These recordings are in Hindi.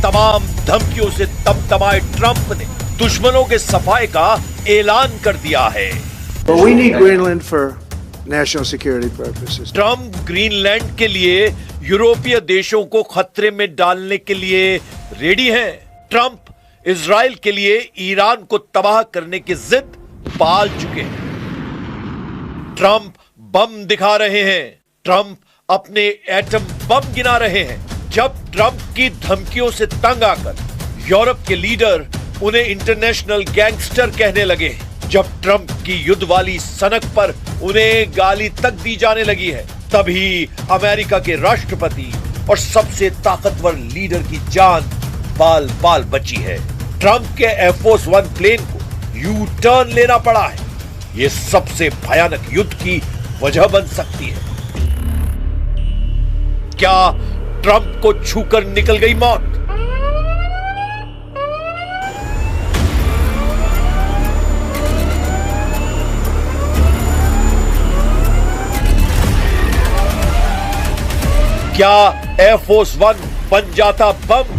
तमाम धमकियों से तमतमाए ट्रंप ने दुश्मनों के सफाए का ऐलान कर दिया है। But we need Greenland for national security purposes. Trump Greenland के लिए यूरोपीय देशों को खतरे में डालने के लिए रेडी हैं। ट्रंप इजराइल के लिए ईरान को तबाह करने की जिद पाल चुके हैं। ट्रंप बम दिखा रहे हैं। ट्रंप अपने एटम बम गिना रहे हैं। जब ट्रंप की धमकियों से तंग आकर यूरोप के लीडर उन्हें इंटरनेशनल गैंगस्टर कहने लगे, जब ट्रंप की युद्ध वाली सनक पर उन्हें गाली तक दी जाने लगी है, तभी अमेरिका के राष्ट्रपति और सबसे ताकतवर लीडर की जान बाल बाल बची है। ट्रंप के एयरफोर्स वन प्लेन को यू टर्न लेना पड़ा है। यह सबसे भयानक युद्ध की वजह बन सकती है। क्या ट्रंप को छूकर निकल गई मौत? क्या एयरफोर्स वन बन जाता बम?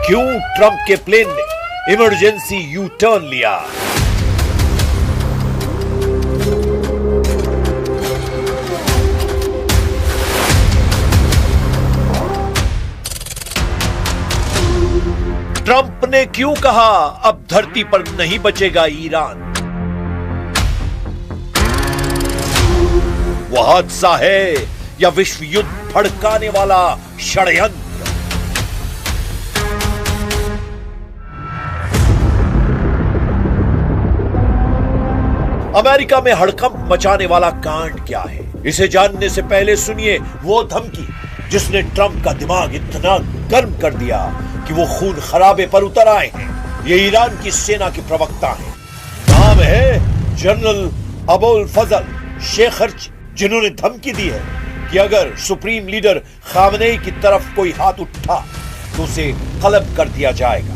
क्यों ट्रंप के प्लेन ने इमरजेंसी यू टर्न लिया? ट्रंप ने क्यों कहा अब धरती पर नहीं बचेगा ईरान? वह हादसा है या विश्व युद्ध भड़काने वाला षड्यंत्र? अमेरिका में हड़कंप मचाने वाला कांड क्या है? इसे जानने से पहले सुनिए वो धमकी जिसने ट्रंप का दिमाग इतना गर्म कर दिया कि वो खून खराबे पर उतर आए हैं। ये ईरान की सेना के प्रवक्ता हैं। नाम है जनरल अबुल फजल शेखरची, जिन्होंने धमकी दी है कि अगर सुप्रीम लीडर खामनेई की तरफ कोई हाथ उठा तो उसे कलब कर दिया जाएगा।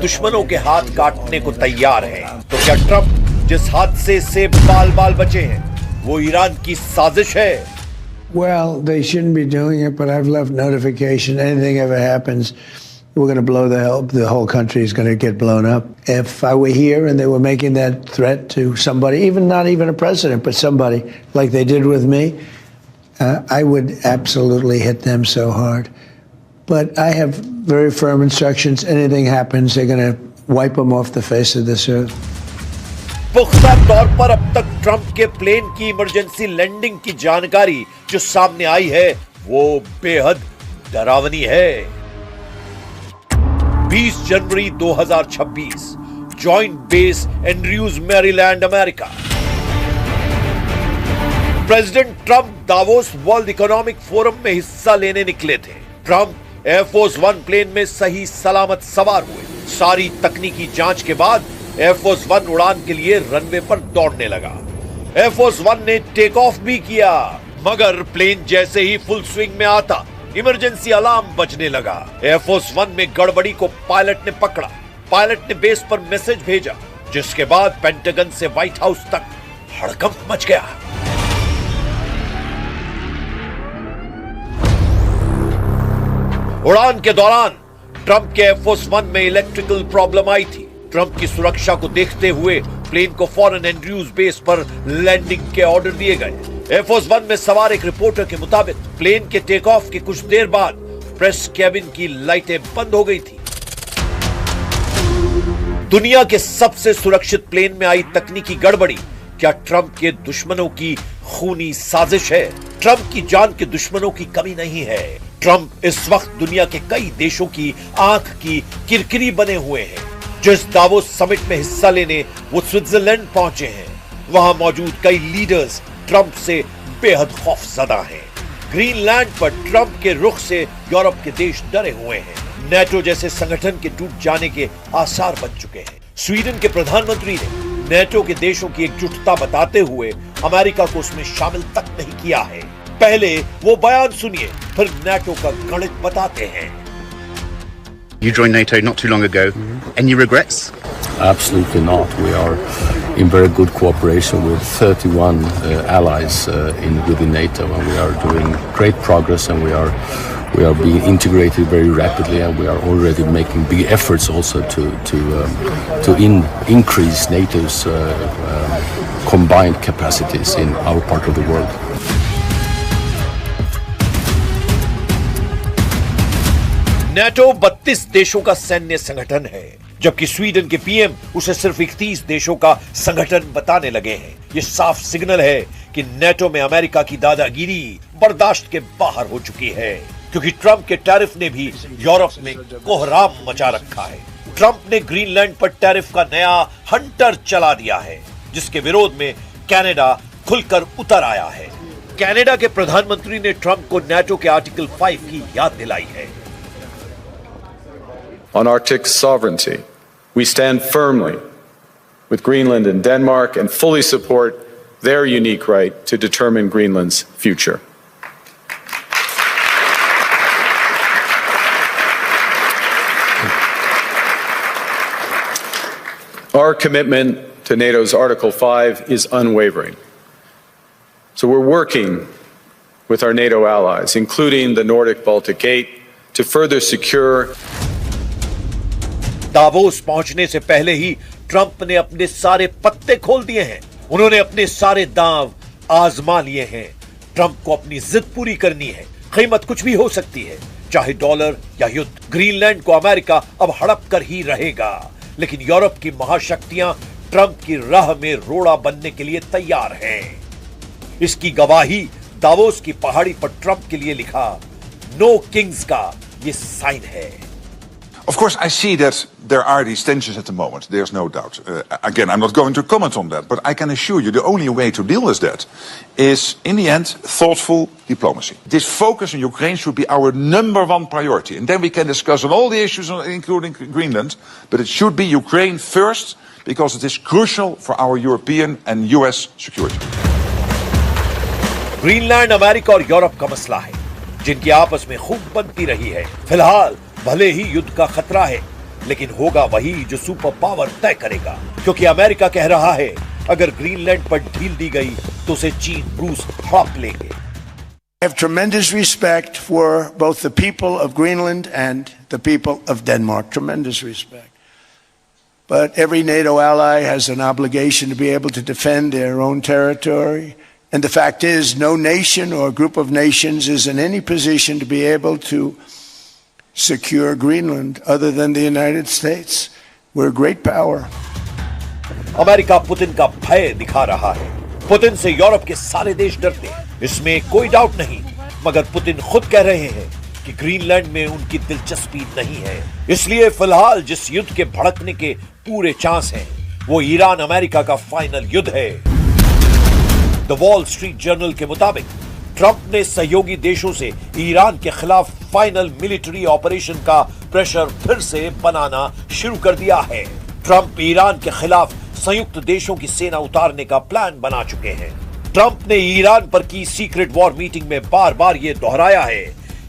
दुश्मनों के हाथ काटने को तैयार हैं। तो क्या ट्रंप जिस हादसे से बाल बाल बचे हैं वो ईरान की साजिश है? Well, they shouldn't be doing it, but I've left notification. Anything ever happens, we're going to blow the whole country is going to get blown up. If I were here and they were making that threat to somebody, even not even a president, but somebody like they did with me, I would absolutely hit them so hard. But I have very firm instructions. Anything happens, they're going to wipe them off the face of this earth. पुख्ता तौर पर अब तक ट्रंप के प्लेन की इमरजेंसी लैंडिंग की जानकारी जो सामने आई है वो बेहद डरावनी है। 20 जनवरी 2026 joint base Andrews Maryland America. President Trump Davos world economic forum में हिस्सा लेने निकले थे। ट्रंप एयरफोर्स वन प्लेन में सही सलामत सवार हुए। सारी तकनीकी जांच के बाद एयरफोर्स वन उड़ान के लिए रनवे पर दौड़ने लगा। एयरफोर्स वन ने टेक ऑफ भी किया, मगर प्लेन जैसे ही फुल स्विंग में आता इमरजेंसी अलार्म बजने लगा। एयरफोर्स वन में गड़बड़ी को पायलट ने पकड़ा। पायलट ने बेस पर मैसेज भेजा, जिसके बाद पेंटागन से व्हाइट हाउस तक हड़कंप मच गया। उड़ान के दौरान ट्रंप के एयरफोर्स वन में इलेक्ट्रिकल प्रॉब्लम आई थी। ट्रंप की सुरक्षा को देखते हुए प्लेन को फॉरेन एंड्रयूज बेस पर लैंडिंग के ऑर्डर दिए गए। एयरफोर्स वन में सवार एक रिपोर्टर के मुताबिक प्लेन के टेक ऑफ के कुछ देर बाद प्रेस कैबिन की लाइटें बंद हो गई थी। दुनिया के सबसे सुरक्षित प्लेन में आई तकनीकी गड़बड़ी क्या ट्रंप के दुश्मनों की खूनी साजिश है? ट्रंप की जान के दुश्मनों की कमी नहीं है। ट्रंप इस वक्त दुनिया के कई देशों की आंख की किरकिरी बने हुए हैं। जिस दावोस समिट में हिस्सा लेने वो स्विट्जरलैंड पहुंचे हैं, वहां मौजूद कई लीडर्स ट्रंप से बेहद खौफजदा हैं। ग्रीनलैंड पर ट्रंप के रुख से यूरोप के देश डरे हुए हैं। नेटो जैसे संगठन के टूट जाने के आसार बन चुके हैं। स्वीडन के प्रधानमंत्री ने नेटो के देशों की एकजुटता बताते हुए अमेरिका को उसमें शामिल तक नहीं किया है। पहले वो बयान सुनिए, फिर नेटो का गणित बताते हैं। You joined NATO not too long ago. Any regrets? Absolutely not. We are in very good cooperation with 31 allies within NATO, and we are doing great progress, and we are being integrated very rapidly, and we are already making big efforts also to increase NATO's combined capacities in our part of the world. NATO 32 देशों का सैन्य संगठन है, जबकि स्वीडन के पीएम उसे सिर्फ 31 देशों का संगठन बताने लगे हैं। ये साफ सिग्नल है कि नेटो में अमेरिका की दादागिरी बर्दाश्त के बाहर हो चुकी है, क्योंकि ट्रंप के टैरिफ ने भी यूरोप में कोहराम मचा रखा है। ट्रंप ने ग्रीनलैंड पर टैरिफ का नया हंटर चला दिया है, जिसके विरोध में कनाडा खुलकर उतर आया है। कनाडा के प्रधानमंत्री ने ट्रंप को नेटो के आर्टिकल 5 की याद दिलाई है। On Arctic sovereignty, we stand firmly with Greenland and Denmark and fully support their unique right to determine Greenland's future. Our commitment to NATO's Article 5 is unwavering. So we're working with our NATO allies, including the Nordic-Baltic Gate, to further secure Davos पहुंचने से पहले ही ट्रंप ने अपने सारे पत्ते खोल दिए हैं। उन्होंने अपने सारे दांव आजमा लिए हैं। ट्रंप को अपनी जिद पूरी करनी है, कीमत कुछ भी हो सकती है, चाहे डॉलर या युद्ध। ग्रीनलैंड को अमेरिका अब हड़प कर ही रहेगा, लेकिन यूरोप की महाशक्तियां ट्रंप की राह में रोड़ा बनने के लिए तैयार हैं। इसकी गवाही दावोस की पहाड़ी पर ट्रंप के लिए लिखा नो किंग्स का ये साइन है। Of course, I see that there are these tensions at the moment. There's no doubt. Again, I'm not going to comment on that, but I can assure you the only way to deal with that is, in the end, thoughtful diplomacy. This focus on Ukraine should be our #1 priority. And then we can discuss on all the issues, including Greenland, but it should be Ukraine first, because it is crucial for our European and US security. Greenland America और यूरोप का मसला है, जिनकी आपस में खूब बनती रही है। फिलहाल भले ही युद्ध का खतरा है, लेकिन होगा वही जो सुपर पावर तय करेगा, क्योंकि अमेरिका कह रहा है अगर ग्रीनलैंड पर ढील दी गई तो उसे चीन रूस हड़प लेंगे। I have tremendous respect for both the people of Greenland and the people of Denmark. Tremendous respect. But every NATO ally has an obligation to be able to defend their own territory. And the fact is, no nation or group of nations is in any position to be able to secure Greenland other than the United States. We're a great power. America Putin का भय दिखा रहा है। पुतिन से यूरोप के सारे देश डरते हैं, इसमें कोई डाउट नहीं, मगर पुतिन खुद कह रहे हैं कि ग्रीनलैंड में उनकी दिलचस्पी नहीं है। इसलिए फिलहाल जिस युद्ध के भड़कने के पूरे चांस हैं, वो ईरान अमेरिका का फाइनल युद्ध है। द वॉल स्ट्रीट जर्नल के मुताबिक ट्रंप ने सहयोगी देशों से ईरान के खिलाफ फाइनल मिलिट्री ऑपरेशन का प्रेशर फिर से बनाना शुरू कर दिया है। ट्रंप ईरान के खिलाफ संयुक्त देशों की सेना उतारने का प्लान बना चुके हैं। ट्रंप ने ईरान पर की सीक्रेट वॉर मीटिंग में बार बार यह दोहराया है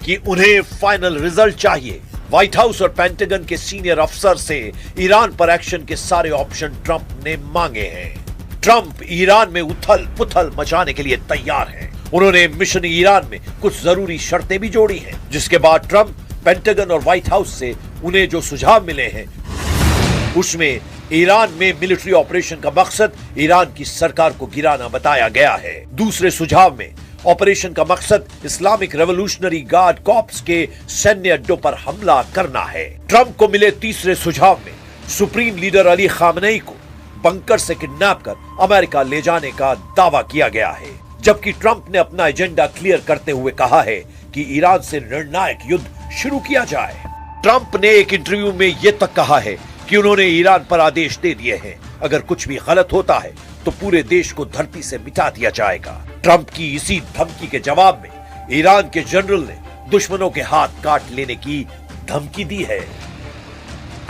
कि उन्हें फाइनल रिजल्ट चाहिए। व्हाइट हाउस और पेंटागन के सीनियर अफसर से ईरान पर एक्शन के सारे ऑप्शन ट्रंप ने मांगे हैं। ट्रंप ईरान में उथल पुथल मचाने के लिए तैयार हैं। उन्होंने मिशन ईरान में कुछ जरूरी शर्तें भी जोड़ी हैं, जिसके बाद ट्रंप, पेंटागन और व्हाइट हाउस से उन्हें जो सुझाव मिले हैं, उसमें ईरान में मिलिट्री ऑपरेशन का मकसद ईरान की सरकार को गिराना बताया गया है। दूसरे सुझाव में ऑपरेशन का मकसद इस्लामिक रेवोल्यूशनरी गार्ड कॉर्प्स के सैन्य अड्डों पर हमला करना है। ट्रंप को मिले तीसरे सुझाव में सुप्रीम लीडर अली खामनेई को बंकर से किडनैप कर अमेरिका ले जाने का दावा किया गया है, जबकि ट्रंप ने अपना एजेंडा क्लियर करते हुए कहा है कि ईरान से निर्णायक युद्ध शुरू किया जाए। ट्रंप ने एक इंटरव्यू में यह तक कहा है कि उन्होंने ईरान पर आदेश दे दिए हैं, अगर कुछ भी गलत होता है तो पूरे देश को धरती से मिटा दिया जाएगा। ट्रंप की इसी धमकी के जवाब में ईरान के जनरल ने दुश्मनों के हाथ काट लेने की धमकी दी है।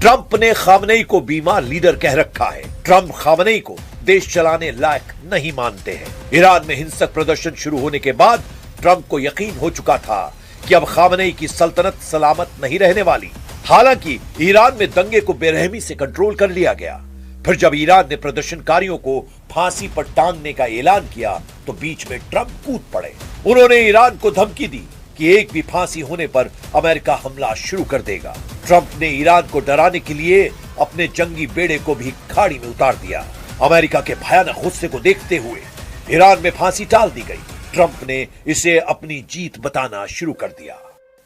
ट्रंप ने खामनेई को बीमार लीडर कह रखा है। ट्रंप खामनेई को देश चलाने लायक नहीं मानते हैं। ईरान में हिंसक प्रदर्शन शुरू होने के बाद ट्रंप को यकीन हो चुका था कि अब खामनेई की सल्तनत सलामत नहीं रहने वाली। हालांकि ईरान में दंगे को बेरहमी से कंट्रोल कर लिया गया। फिर जब ईरान ने प्रदर्शनकारियों को फांसी पर टांगने का ऐलान किया तो बीच में ट्रंप कूद पड़े। उन्होंने ईरान को धमकी दी कि एक भी फांसी होने पर अमेरिका हमला शुरू कर देगा। ट्रंप ने ईरान को डराने के लिए अपने जंगी बेड़े को भी खाड़ी में उतार दिया। अमेरिका के भयानक गुस्से को देखते हुए ईरान में फांसी टाल दी गई। ट्रंप ने इसे अपनी जीत बताना शुरू कर दिया।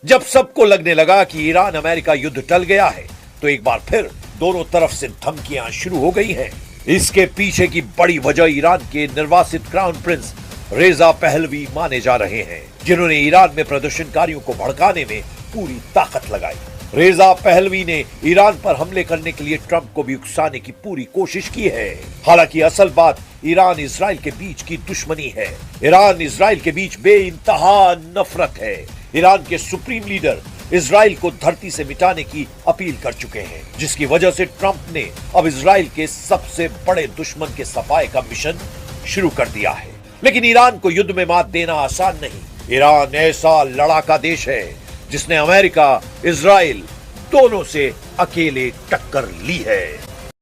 जब सबको लगने लगा कि ईरान अमेरिका युद्ध टल गया है तो एक बार फिर दोनों तरफ से धमकियां शुरू हो गई हैं। इसके पीछे की बड़ी वजह ईरान के निर्वासित क्राउन प्रिंस रेजा पहलवी माने जा रहे हैं, जिन्होंने ईरान में प्रदर्शनकारियों को भड़काने में पूरी ताकत लगाई। रेजा पहलवी ने ईरान पर हमले करने के लिए ट्रंप को भी उकसाने की पूरी कोशिश की है। हालांकि असल बात ईरान इजराइल के बीच की दुश्मनी है। ईरान इजराइल के बीच बेइंतहा नफरत है। ईरान के सुप्रीम लीडर इजराइल को धरती से मिटाने की अपील कर चुके हैं, जिसकी वजह से ट्रंप ने अब इजराइल के सबसे बड़े दुश्मन के सफाए का मिशन शुरू कर दिया है। लेकिन ईरान को युद्ध में मात देना आसान नहीं। ईरान ऐसा लड़ाका देश है जिसने अमेरिका, इजराइल दोनों से अकेले टक्कर ली है।